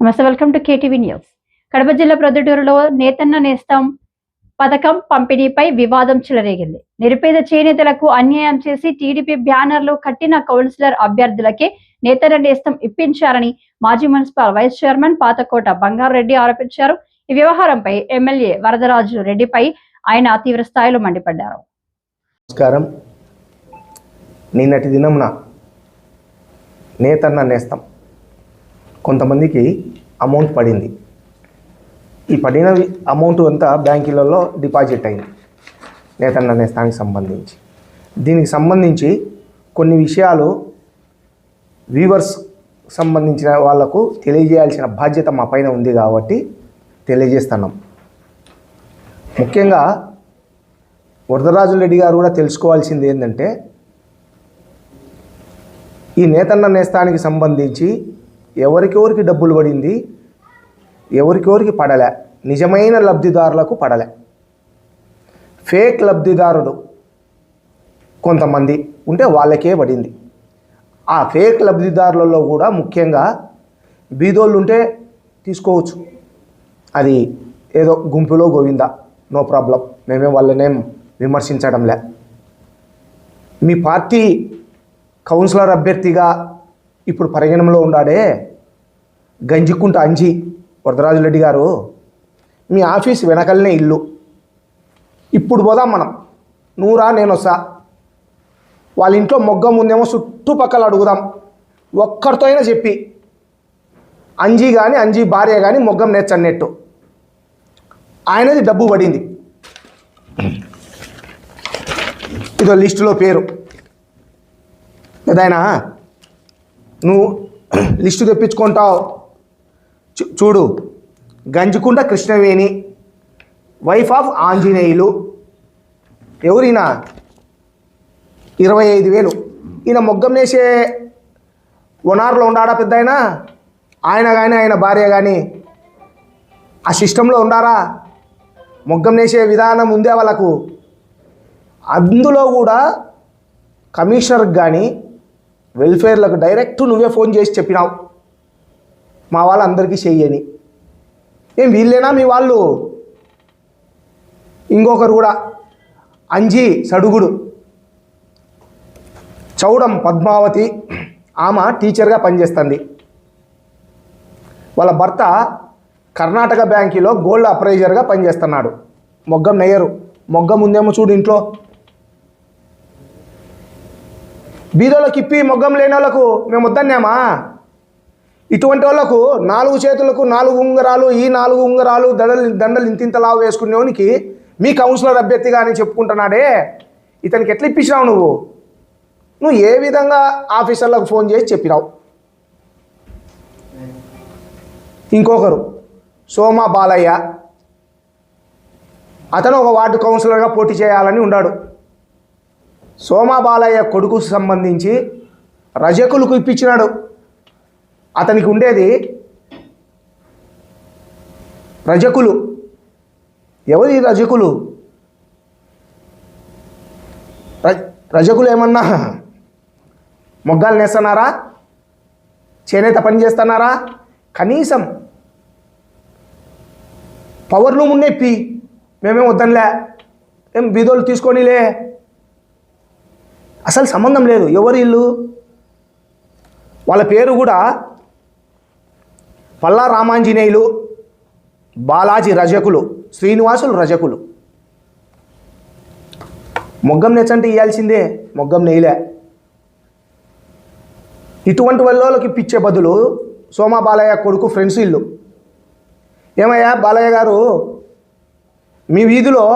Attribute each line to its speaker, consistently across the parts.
Speaker 1: నమస్తే, welcome to KTV news. Kadapa జిల్లా ప్రొద్దుటూరులో నేతన్న నేస్తం పథకం పంపిణీపై వివాదం చెలరేగింది. నిరుపేద చేనేతలకు అన్యాయం చేసి టీడీపీ బ్యానర్లు కట్టిన కౌన్సిలర్ అభ్యర్థులకే నేతన్న నేస్తం ఇప్పించారని మాజీ municipal vice chairman Pathakota Bangareddy ఆరోపించారు. ఈ వ్యవహారంపై ఎమ్మెల్యే వరదరాజు రెడ్డిపై ఆయన తీవ్ర స్థాయిలో మండిపడ్డారు.
Speaker 2: నమస్కారం. నిన్నటి దినమున నేతన్న నేస్తం కొంతమందికి అమౌంట్ పడింది. ఈ పడిన అమౌంట్ అంతా బ్యాంకులలో డిపాజిట్ అయింది నేతన్న నేస్తానికి సంబంధించి. దీనికి సంబంధించి కొన్ని విషయాలు వ్యూవర్స్ సంబంధించిన వాళ్లకు తెలియజేయాల్సిన బాధ్యత మా పైన ఉంది కాబట్టి తెలియజేస్తున్నాం. ముఖ్యంగా వరదరాజు రెడ్డి గారు కూడా తెలుసుకోవాల్సింది ఏంటంటే, ఈ నేతన్న నేస్తానికి సంబంధించి ఎవరికెవరికి డబ్బులు పడింది, ఎవరికెవరికి పడలే, నిజమైన లబ్ధిదారులకు పడలే. ఫేక్ లబ్ధిదారులు కొంతమంది ఉంటే వాళ్ళకే పడింది. ఆ ఫేక్ లబ్ధిదారులలో కూడా ముఖ్యంగా బీదోళ్ళు ఉంటే తీసుకోవచ్చు, అది ఏదో గుంపులో గోవిందా, నో ప్రాబ్లం, మేమే వాళ్ళనేం విమర్శించడంలే. మీ పార్టీ కౌన్సిలర్ అభ్యర్థిగా ఇప్పుడు పరిగణనలో ఉన్నాడే గంజికుంట అంజి వరదరాజు రెడ్డి గారు, మీ ఆఫీస్ వెనకలనే ఇల్లు. ఇప్పుడు పోదాం మనం, నువ్వురా నేను వస్తా. వాళ్ళ ఇంట్లో మొగ్గం ఉందేమో చుట్టుపక్కల అడుగుదాం. ఒక్కరితో అయినా చెప్పి అంజీ కానీ అంజీ భార్య కానీ మొగ్గం నేర్చన్నట్టు ఆయనది డబ్బు పడింది. ఇదో లిస్టులో పేరు ఏదైనా నువ్వు లిస్టు తెప్పించుకుంటావు చూడు. Ganjikunta Krishnaveni, wife of Anjaneyulu. ఎవరైనా 25,000. ఈయన మొగ్గం నేసే వనార్లో ఉండాడా పెద్ద ఆయన కానీ ఆయన భార్య కానీ ఆ సిస్టంలో ఉండారా? మొగ్గం నేసే విధానం ఉందే వాళ్ళకు. అందులో కూడా కమిషనర్కి కానీ వెల్ఫేర్లకు డైరెక్ట్ నువ్వే ఫోన్ చేసి చెప్పినావు మా వాళ్ళందరికీ చెయ్యని. ఏం వీళ్ళేనా మీ వాళ్ళు? ఇంకొకరు కూడా అంజీ సడుగుడు, చౌడం పద్మావతి, ఆమె టీచర్గా పనిచేస్తుంది. వాళ్ళ భర్త కర్ణాటక బ్యాంకులో గోల్డ్ అప్రైజర్గా పనిచేస్తున్నాడు. మొగ్గం నెయ్యరు. మొగ్గం ఉందేమో చూడు ఇంట్లో. బీదోళ్ళకి ఇప్పి మొగ్గం లేని వాళ్ళకు మేము వద్దన్నామా? ఇటువంటి వాళ్ళకు 4 చేతులకు 4 ఉంగరాలు, ఈ 4 ఉంగరాలు, దండలు ఇంతింతలావు వేసుకునేవానికి మీ కౌన్సిలర్ అభ్యర్థిగా అని చెప్పుకుంటున్నాడే, ఇతనికి ఎట్లా ఇప్పించినావు నువ్వు? నువ్వు ఏ విధంగా ఆఫీసర్లకు ఫోన్ చేసి చెప్పినావు? ఇంకొకరు సోమా బాలయ్య, అతను ఒక వార్డు కౌన్సిలర్గా పోటీ చేయాలని ఉన్నాడు. సోమా బాలయ్య కొడుకు సంబంధించి రజకులకు ఇప్పించినాడు. అతనికి ఉండేది రజకులు. ఎవరి రజకులు? రజకులు ఏమన్నా మొగ్గాలు నేస్తున్నారా? చేనేత పని చేస్తున్నారా? కనీసం పవర్లు ఉన్నెప్పి మేమేం వద్దనిలే, ఏం బీదోళ్ళు తీసుకొనిలే, అసలు సంబంధం లేదు. ఎవరు ఇల్లు? వాళ్ళ పేరు కూడా పల్లా రామాంజనేయులు, బాలాజీ రజకులు, శ్రీనివాసులు రజకులు. మొగ్గం నేర్చంటే ఇవ్వాల్సిందే, మొగ్గం నెయ్యలే. ఇటువంటి వాళ్ళకి పిచ్చే బదులు సోమా బాలయ్య కొడుకు ఫ్రెండ్స్ ఇల్లు. ఏమయ్యా బాలయ్య గారు, మీ వీధిలో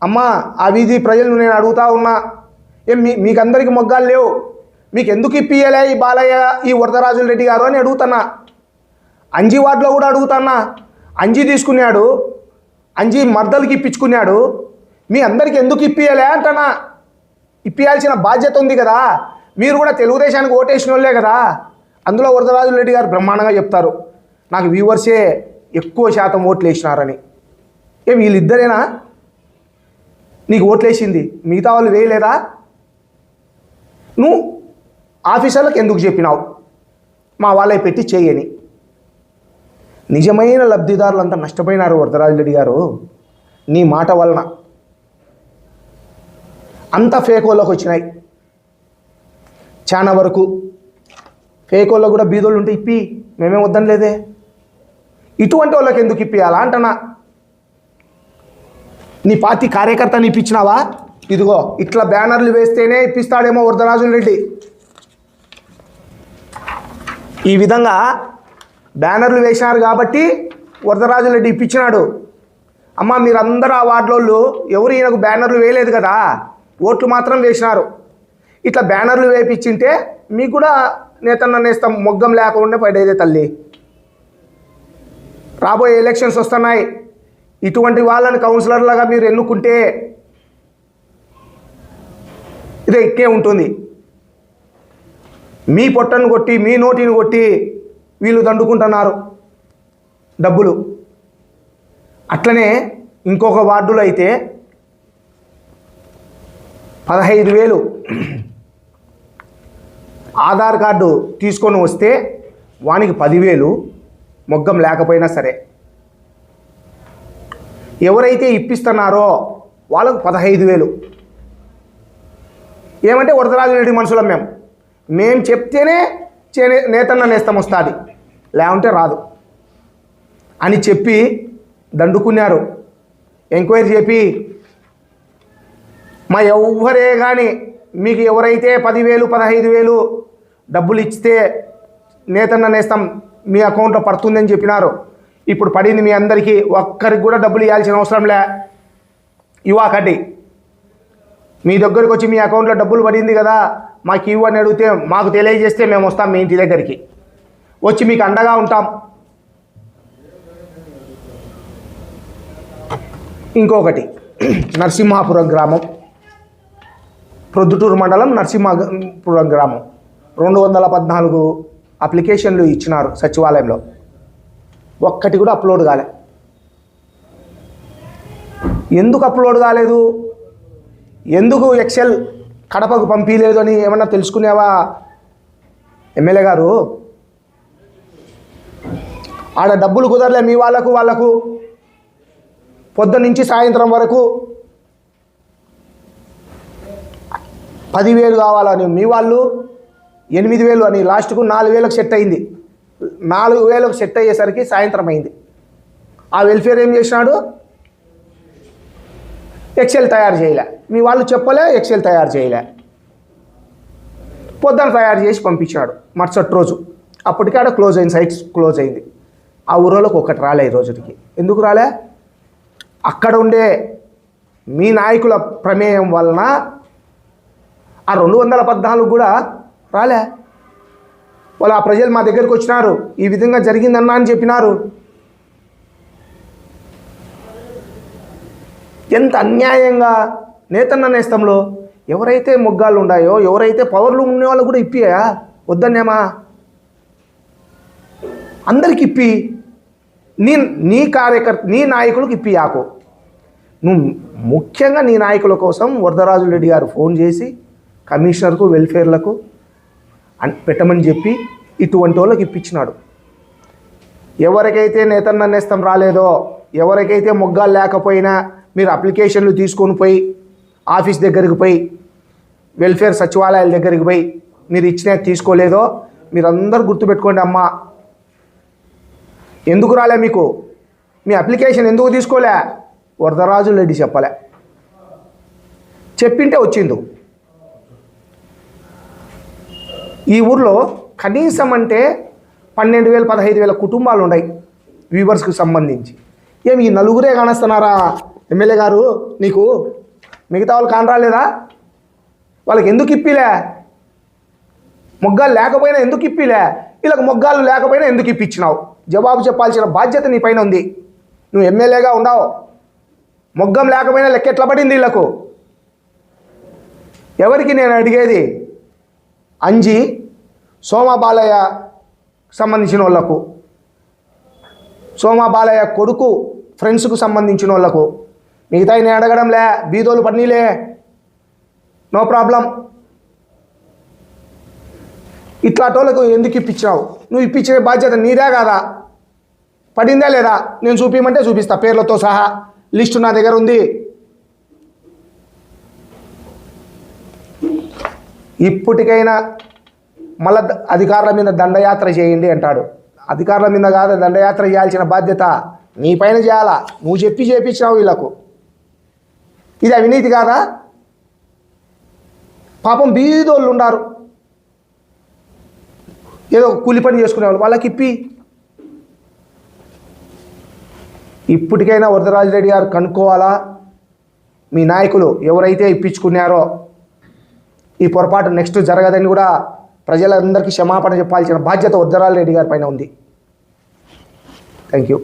Speaker 2: అమ్మ ఆ వీధి ప్రజలను నేను అడుగుతా ఉన్నా, ఏం మీకందరికి మొగ్గాలు లేవు, మీకు ఎందుకు ఇప్పియలే ఈ బాలయ్య, ఈ వరదరాజు రెడ్డి గారు అని అడుగుతున్నా. అంజీ వార్డులో కూడా అడుగుతున్నా. అంజీ తీసుకున్నాడు, అంజీ మర్దలకి ఇప్పించుకున్నాడు, మీ అందరికి ఎందుకు ఇప్పియలే అంటనా? ఇప్పియాల్సిన బాధ్యత ఉంది కదా. మీరు కూడా తెలుగుదేశానికి ఓటేసిన వాళ్ళే కదా. అందులో వరదరాజు రెడ్డి గారు బ్రహ్మాండంగా చెప్తారు, నాకు వ్యూవర్సే ఎక్కువ శాతం ఓట్లు వేసినారని. వీళ్ళిద్దరేనా నీకు ఓట్లేసింది? మిగతా వాళ్ళు వేయలేదా? నువ్వు ఆఫీసర్లకు ఎందుకు చెప్పినావు మా వాళ్ళే పెట్టి చేయని? నిజమైన లబ్ధిదారులంతా నష్టపోయినారు వరదరాజరెడ్డి గారు నీ మాట వలన. అంత ఫేక్ వాళ్ళకి వచ్చినాయి. చాలా వరకు ఫేక్ వాళ్ళకు కూడా బీదోళ్ళు ఉంటే ఇప్పి, మేమేం వద్దని లేదే. ఇటువంటి వాళ్ళకి ఎందుకు ఇప్పియాలా అంటనా. నీ పార్టీ కార్యకర్తని ఇప్పించినావా? ఇదిగో ఇట్లా బ్యానర్లు వేస్తేనే ఇప్పిస్తాడేమో వరదరాజరెడ్డి. ఈ విధంగా బ్యానర్లు వేశారు కాబట్టి వరదరాజరెడ్డి ఇప్పించినాడు. అమ్మ మీరందరూ ఆ వార్డులోళ్ళు ఎవరు ఈయనకు బ్యానర్లు వేయలేదు కదా, ఓట్లు మాత్రం వేసినారు. ఇట్లా బ్యానర్లు వేయించింటే మీకు కూడా నేతన్న నేస్తం మొగ్గం లేకుండా పడేదే తల్లి. రాబోయే ఎలక్షన్స్ వస్తున్నాయి. ఇటువంటి వాళ్ళని కౌన్సిలర్లుగా మీరు ఎన్నుకుంటే ఇదే ఇక్కే ఉంటుంది. మీ పొట్టను కొట్టి మీ నోటిని కొట్టి వీళ్ళు దండుకుంటున్నారు డబ్బులు. అట్లనే ఇంకొక వార్డులో అయితే 15,000 ఆధార్ కార్డు తీసుకొని వస్తే వానికి 10,000 మొగ్గం లేకపోయినా సరే. ఎవరైతే ఇప్పిస్తున్నారో వాళ్ళకు 15,000. ఏమంటే వరదరాజరెడ్డి మనుషులం మేము చెప్తేనే నేతన్న నేస్తం వస్తుంది, లేకుంటే రాదు అని చెప్పి దండుకున్నారు. ఎంక్వైరీ చెప్పి మా ఎవ్వరే కానీ మీకు ఎవరైతే 10,000 15,000 డబ్బులు ఇస్తే నేతన్న నేస్తం మీ అకౌంట్లో పడుతుందని చెప్పినారు. ఇప్పుడు పడింది మీ అందరికీ. ఒక్కరికి కూడా డబ్బులు ఇవ్వాల్సిన అవసరం లే. ఇవ్వకండి. మీ దగ్గరికి వచ్చి మీ అకౌంట్లో డబ్బులు పడింది కదా మాకు ఇవ్వని అడిగితే మాకు తెలియజేస్తే మేము వస్తాం మీ ఇంటి దగ్గరికి వచ్చి మీకు అండగా ఉంటాం. ఇంకొకటి నరసింహాపురం గ్రామం, ప్రొద్దుటూరు మండలం నరసింహాపురం గ్రామం 214 అప్లికేషన్లు ఇచ్చినారు సచివాలయంలో. ఒక్కటి కూడా అప్లోడ్ కాలే. ఎందుకు అప్లోడ్ కాలేదు, ఎందుకు ఎక్సెల్ కడపకు పంపించలేదు అని ఏమన్నా తెలుసుకునేవా ఎమ్మెల్యే గారు? ఆడ డబ్బులు కుదరలే మీ వాళ్ళకు పొద్దున్న నుంచి సాయంత్రం వరకు 10,000 కావాలని మీ వాళ్ళు 8,000 అని లాస్ట్కు 4,000కు సెట్ అయింది. 4,000కు సెట్ అయ్యేసరికి సాయంత్రం అయింది. ఆ వెల్ఫేర్ ఏం చేసినాడు, ఎక్సెల్ తయారు చేయలే. మీ వాళ్ళు చెప్పలే, ఎక్సెల్ తయారు చేయలే. పొద్దున తయారు చేసి పంపించాడు మరుసటి రోజు. అప్పటికే ఆడ క్లోజ్ అయింది, సైట్స్ క్లోజ్ అయింది. ఆ ఊరోళ్ళకి ఒక్కటి రాలే ఈ రోజుకి. ఎందుకు రాలే? అక్కడ ఉండే మీ నాయకుల ప్రమేయం వలన ఆ 214 కూడా రాలే. వాళ్ళు ఆ ప్రజలు మా దగ్గరికి వచ్చినారు, ఈ విధంగా జరిగిందన్నా అని చెప్పినారు. ఎంత అన్యాయంగా నేతన్న నేస్తంలో ఎవరైతే మొగ్గాలు ఉన్నాయో, ఎవరైతే పవర్లు ఉన్న వాళ్ళు కూడా ఇప్పియా వద్దన్నేమా? అందరికి ఇప్పి నీ కార్యకర్త నీ నాయకులకు ఇప్పి ఆకు. నువ్వు ముఖ్యంగా నీ నాయకుల కోసం వరదరాజరెడ్డి గారు ఫోన్ చేసి కమిషనర్కు వెల్ఫేర్లకు పెట్టమని చెప్పి ఇటువంటి వాళ్ళకి ఇప్పించినాడు. ఎవరికైతే నేతన్న నేస్తం రాలేదో, ఎవరికైతే మొగ్గాలు లేకపోయినా మీరు అప్లికేషన్లు తీసుకొని పోయి ఆఫీస్ దగ్గరికి పోయి వెల్ఫేర్ సచివాలయాల దగ్గరికి పోయి మీరు ఇచ్చినా తీసుకోలేదో మీరందరూ గుర్తుపెట్టుకోండి. అమ్మా ఎందుకు రాలే మీకు, మీ అప్లికేషన్ ఎందుకు తీసుకోలే? వరదరాజరెడ్డి చెప్పలే, చెప్పింటే వచ్చింది. ఈ ఊర్లో కనీసం అంటే 12,000 15,000 కుటుంబాలు ఉన్నాయి వీవర్స్కి సంబంధించి. ఏమి ఈ నలుగురే కానస్తున్నారా ఎమ్మెల్యే గారు నీకు? మిగతా వాళ్ళు కానరాలేదా? వాళ్ళకి ఎందుకు ఇప్పిలే? మొగ్గాలు లేకపోయినా ఎందుకు ఇప్పిలే? వీళ్ళకి మొగ్గాలు లేకపోయినా ఎందుకు ఇప్పించినావు? జవాబు చెప్పాల్సిన బాధ్యత నీ పైన ఉంది. నువ్వు ఎమ్మెల్యేగా ఉన్నావు. మొగ్గం లేకపోయినా లెక్క ఎట్లా పడింది వీళ్ళకు? ఎవరికి నేను అడిగేది? అంజి సోమబాలయ్య సంబంధించిన వాళ్ళకు, సోమబాలయ్య కొడుకు ఫ్రెండ్స్కు సంబంధించిన వాళ్ళకు. మిగతా నేను అడగడంలే, బీదోలు పన్నీలే, నో ప్రాబ్లం. ఇట్లాంటి వాళ్ళకు ఎందుకు ఇప్పించినావు? నువ్వు ఇప్పించే బాధ్యత నీదే కాదా? పడిందా లేదా నేను చూపించమంటే చూపిస్తా, పేర్లతో సహా లిస్టు నా దగ్గర ఉంది. ఇప్పటికైనా మళ్ళా అధికారుల మీద దండయాత్ర చేయండి అంటాడు. అధికారుల మీద కాదు, దండయాత్ర చేయాల్సిన బాధ్యత నీ పైన చేయాలా. నువ్వు చేపించినావు వీళ్ళకు. ఇది అవినీతి కాదా? పాపం బీదోళ్ళు ఉన్నారు, ఏదో కూలి పని చేసుకునేవాళ్ళు, వాళ్ళకి ఇప్పటికైనా వరదరాజిరెడ్డి గారు కనుక్కోవాలా. మీ నాయకులు ఎవరైతే ఇప్పించుకున్నారో ఈ పొరపాటు నెక్స్ట్ జరగదని కూడా ప్రజలందరికీ క్షమాపణ చెప్పాల్సిన బాధ్యత వరదరాజిరెడ్డి గారి పైన ఉంది. Thank you.